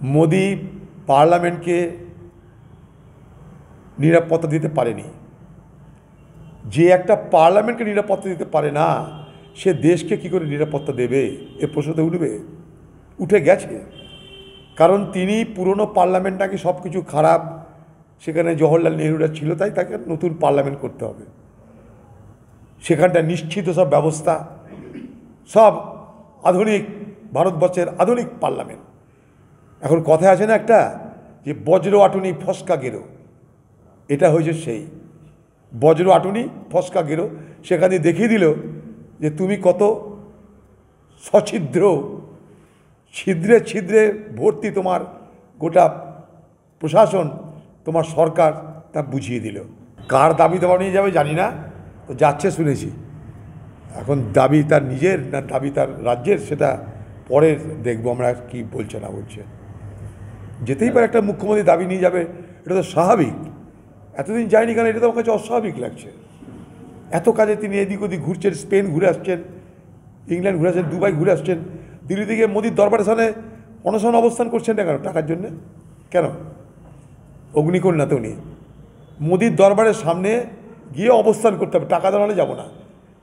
মোদি পার্লামেন্টকে নিরাপত্তা দিতে পারেনি। যে একটা পার্লামেন্টকে নিরাপত্তা দিতে পারে না, সে দেশকে কী করে নিরাপত্তা দেবে? এ প্রশ্নতে উঠে গেছে। কারণ তিনি পুরনো পার্লামেন্ট নাকি সব কিছু খারাপ, সেখানে জওহরলাল নেহরুরা ছিল, তাই তাকে নতুন পার্লামেন্ট করতে হবে। সেখানটা নিশ্চিত সব ব্যবস্থা, সব আধুনিক, ভারতবর্ষের আধুনিক পার্লামেন্ট। এখন কথায় আছে না একটা, যে বজ্র আটুনি ফসকা গেরো, এটা হয়েছে সেই বজ্র আটুনি ফসকা গেরো। সেখানে দেখিয়ে দিল যে তুমি কত সছিদ্র, ছিদ্রে ছিদ্রে ভর্তি তোমার গোটা প্রশাসন, তোমার সরকার, তা বুঝিয়ে দিল। কার দাবি দাবা নিয়ে যাবে জানি না, তো যাচ্ছে শুনেছি। এখন দাবি তার নিজের না দাবি তার রাজ্যের, সেটা পরে দেখবো আমরা কি বলছে না বলছে। যেতেই পারে, একটা মুখ্যমন্ত্রী দাবি নিয়ে যাবে, এটা তো স্বাভাবিক। এতদিন যায়নি কেন, এটা তো আমার কাছে অস্বাভাবিক লাগছে। এত কাজে তিনি এদিক ওদিক ঘুরছেন, স্পেন ঘুরে আসছেন, ইংল্যান্ড ঘুরে আসছেন, দুবাই ঘুরে আসছেন, দিল্লি থেকে মোদির দরবারের সামনে অনশন অবস্থান করছেন না কেন? টাকার জন্য কেন? অগ্নিকন্যা তো উনি মোদির দরবারের সামনে গিয়ে অবস্থান করতে হবে, টাকা দেওয়া হলে যাবো না।